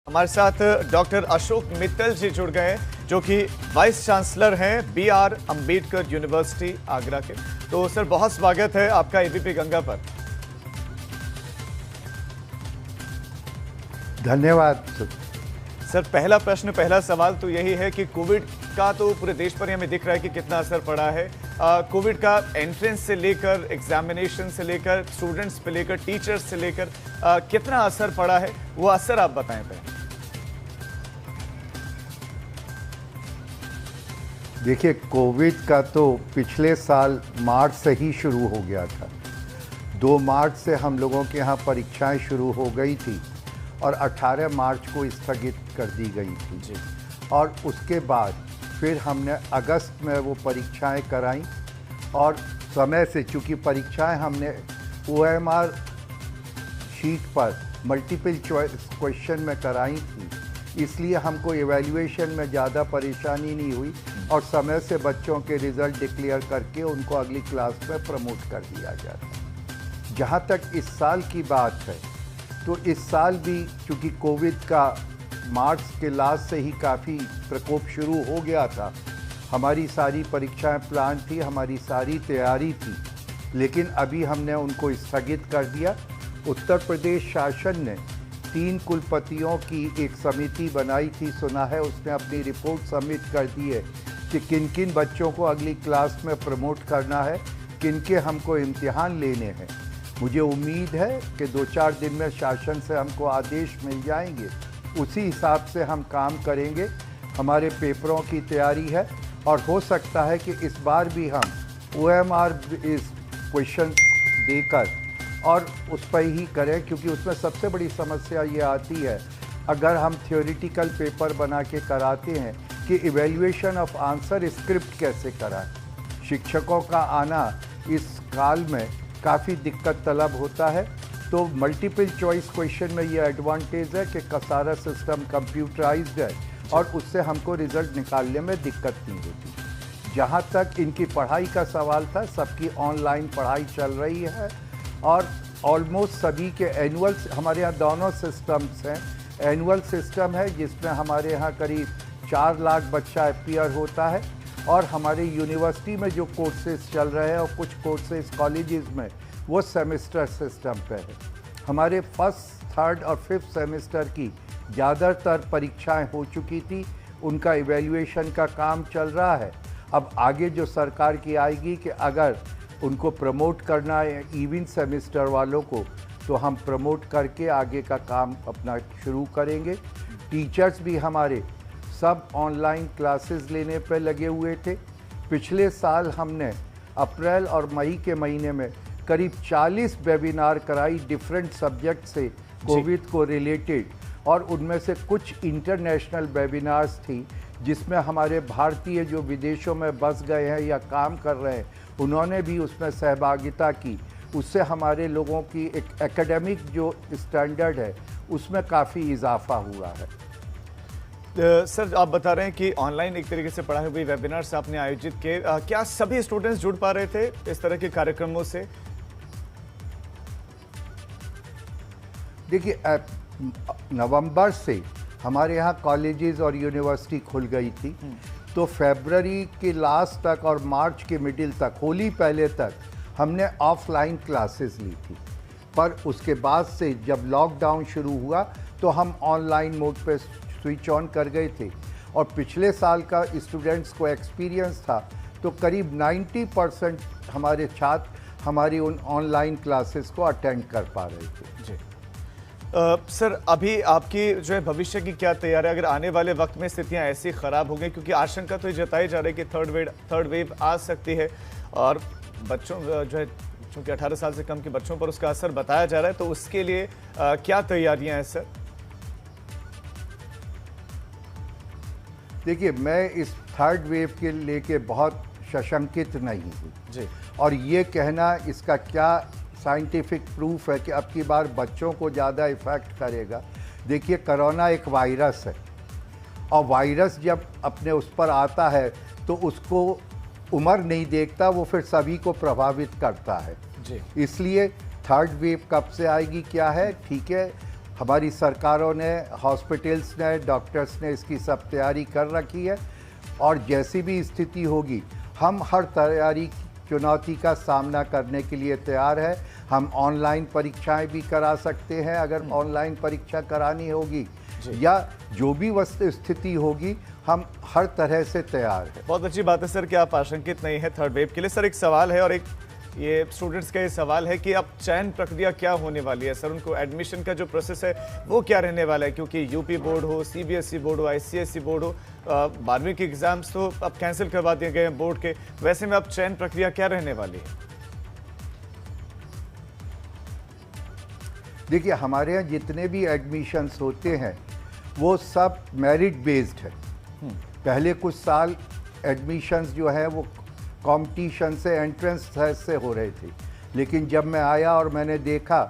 हमारे साथ डॉक्टर अशोक मित्तल जी जुड़ गए हैं, जो कि वाइस चांसलर हैं बी.आर. अंबेडकर यूनिवर्सिटी आगरा के। तो सर, बहुत स्वागत है आपका एबीपी गंगा पर। धन्यवाद सर, पहला प्रश्न, पहला सवाल तो यही है कि कोविड का तो पूरे देश पर ही हमें दिख रहा है कि कितना असर पड़ा है। कोविड का एंट्रेंस से लेकर, एग्जामिनेशन से लेकर, स्टूडेंट्स पे लेकर, टीचर्स से लेकर कितना असर पड़ा है, वो असर आप बताएं पहले। देखिए, कोविड का तो पिछले साल मार्च से ही शुरू हो गया था। 2 मार्च से हम लोगों के यहाँ परीक्षाएं शुरू हो गई थी और 18 मार्च को स्थगित कर दी गई थी जी। और उसके बाद फिर हमने अगस्त में वो परीक्षाएं कराई और समय से, चूँकि परीक्षाएं हमने OMR शीट पर मल्टीपल चॉइस क्वेश्चन में कराई थी, इसलिए हमको एवेल्युएशन में ज़्यादा परेशानी नहीं हुई और समय से बच्चों के रिज़ल्ट डिक्लेयर करके उनको अगली क्लास में प्रमोट कर दिया जाता। जहाँ तक इस साल की बात है, तो इस साल भी चूँकि कोविड का मार्च के लास्ट से ही काफ़ी प्रकोप शुरू हो गया था, हमारी सारी परीक्षाएं प्लान थी, हमारी सारी तैयारी थी, लेकिन अभी हमने उनको स्थगित कर दिया। उत्तर प्रदेश शासन ने 3 कुलपतियों की एक समिति बनाई थी, सुना है उसने अपनी रिपोर्ट सबमिट कर दी है कि किन किन बच्चों को अगली क्लास में प्रमोट करना है, किन के हमको इम्तिहान लेने हैं। मुझे उम्मीद है कि 2-4 दिन में शासन से हमको आदेश मिल जाएंगे, उसी हिसाब से हम काम करेंगे। हमारे पेपरों की तैयारी है और हो सकता है कि इस बार भी हम OMR क्वेश्चन देकर और उस पर ही करें, क्योंकि उसमें सबसे बड़ी समस्या ये आती है, अगर हम थ्योरेटिकल पेपर बना के कराते हैं कि इवैल्यूएशन ऑफ आंसर स्क्रिप्ट कैसे कराएं। शिक्षकों का आना इस काल में काफ़ी दिक्कत तलब होता है, तो मल्टीपल चॉइस क्वेश्चन में ये एडवांटेज है कि सारा सिस्टम कंप्यूटराइज्ड है और उससे हमको रिज़ल्ट निकालने में दिक्कत नहीं होती। जहाँ तक इनकी पढ़ाई का सवाल था, सबकी ऑनलाइन पढ़ाई चल रही है और ऑलमोस्ट सभी के एनुअल, हमारे यहाँ दोनों सिस्टम्स हैं। एनुअल सिस्टम है जिसमें हमारे यहाँ करीब 4 लाख बच्चा अपीयर होता है और हमारे यूनिवर्सिटी में जो कोर्सेज चल रहे हैं और कुछ कोर्सेज कॉलेजेस में, वो सेमेस्टर सिस्टम पे है। हमारे फर्स्ट, थर्ड और फिफ्थ सेमेस्टर की ज़्यादातर परीक्षाएं हो चुकी थी, उनका इवैल्यूएशन का काम चल रहा है। अब आगे जो सरकार की आएगी कि अगर उनको प्रमोट करना है इवन सेमेस्टर वालों को, तो हम प्रमोट करके आगे का काम अपना शुरू करेंगे। टीचर्स भी हमारे सब ऑनलाइन क्लासेस लेने पर लगे हुए थे। पिछले साल हमने अप्रैल और मई के महीने में करीब 40 वेबिनार कराई डिफरेंट सब्जेक्ट से कोविड को रिलेटेड, और उनमें से कुछ इंटरनेशनल वेबिनार्स थी जिसमें हमारे भारतीय जो विदेशों में बस गए हैं या काम कर रहे हैं, उन्होंने भी उसमें सहभागिता की। उससे हमारे लोगों की एक एकेडमिक जो स्टैंडर्ड है उसमें काफ़ी इजाफा हुआ है। सर, आप बता रहे हैं कि ऑनलाइन एक तरीके से पढ़ाई हुई वेबिनार्स आपने आयोजित किए। क्या सभी स्टूडेंट्स जुड़ पा रहे थे इस तरह के कार्यक्रमों से? देखिए, नवंबर से हमारे यहाँ कॉलेजेस और यूनिवर्सिटी खुल गई थी, तो फरवरी के लास्ट तक और मार्च के मिडिल तक, होली पहले तक हमने ऑफलाइन क्लासेस ली थी। पर उसके बाद से जब लॉकडाउन शुरू हुआ तो हम ऑनलाइन मोड पे स्विच ऑन कर गए थे और पिछले साल का स्टूडेंट्स को एक्सपीरियंस था, तो करीब 90% हमारे छात्र हमारी उन ऑनलाइन क्लासेस को अटेंड कर पा रहे थे। जी। सर, अभी आपकी जो है भविष्य की क्या तैयारी है अगर आने वाले वक्त में स्थितियां ऐसी ख़राब हो गई, क्योंकि आशंका तो ये जताई जा रही है कि थर्ड वेव आ सकती है और बच्चों जो है, चूँकि 18 साल से कम के बच्चों पर उसका असर बताया जा रहा है, तो उसके लिए क्या तैयारियां हैं सर? देखिए, मैं इस थर्ड वेव के लेके बहुत सशंकित नहीं हूँ जी। और ये कहना इसका क्या साइंटिफिक प्रूफ है कि अब की बार बच्चों को ज़्यादा इफ़ेक्ट करेगा। देखिए, कोरोना एक वायरस है और वायरस जब अपने उस पर आता है तो उसको उम्र नहीं देखता, वो फिर सभी को प्रभावित करता है। जी। इसलिए थर्ड वेव कब से आएगी क्या है, ठीक है, हमारी सरकारों ने, हॉस्पिटल्स ने, डॉक्टर्स ने इसकी सब तैयारी कर रखी है और जैसी भी स्थिति होगी हम हर तैयारी चुनौती का सामना करने के लिए तैयार है। हम ऑनलाइन परीक्षाएं भी करा सकते हैं अगर ऑनलाइन परीक्षा करानी होगी, या जो भी वस्तु स्थिति होगी हम हर तरह से तैयार हैं। बहुत अच्छी बात है सर कि आप आशंकित नहीं है थर्ड वेव के लिए। सर एक सवाल है, और एक ये स्टूडेंट्स का ये सवाल है कि अब चयन प्रक्रिया क्या होने वाली है सर, उनको एडमिशन का जो प्रोसेस है वो क्या रहने वाला है, क्योंकि यूपी बोर्ड हो, सीबीएसई बोर्ड हो, आईसीएसई बोर्ड हो, 12वीं के एग्जाम्स तो अब कैंसिल करवा दिए गए हैं बोर्ड के, वैसे में अब चयन प्रक्रिया क्या रहने वाली है? देखिए, हमारे यहाँ जितने भी एडमिशन्स होते हैं वो सब मेरिट बेस्ड है। पहले कुछ साल एडमिशन्स जो है वो कंपटीशन से, एंट्रेंस से हो रहे थे, लेकिन जब मैं आया और मैंने देखा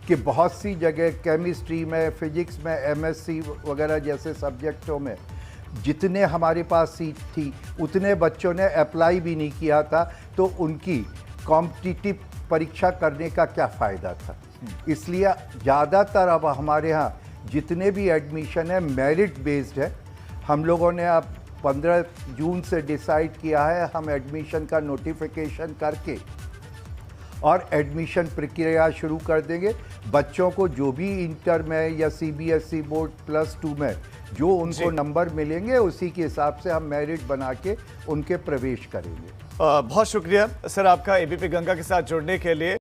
कि बहुत सी जगह केमिस्ट्री में, फिजिक्स में, एमएससी वगैरह जैसे सब्जेक्टों में जितने हमारे पास सीट थी उतने बच्चों ने अप्लाई भी नहीं किया था, तो उनकी कॉम्पिटिटिव परीक्षा करने का क्या फ़ायदा था। इसलिए ज़्यादातर अब हमारे यहाँ जितने भी एडमिशन है मेरिट बेस्ड है। हम लोगों ने अब 15 जून से डिसाइड किया है हम एडमिशन का नोटिफिकेशन करके और एडमिशन प्रक्रिया शुरू कर देंगे। बच्चों को जो भी इंटर में या सीबीएसई बोर्ड +2 में जो उनको नंबर मिलेंगे उसी के हिसाब से हम मेरिट बना के उनके प्रवेश करेंगे। बहुत शुक्रिया सर आपका एबीपी गंगा के साथ जुड़ने के लिए।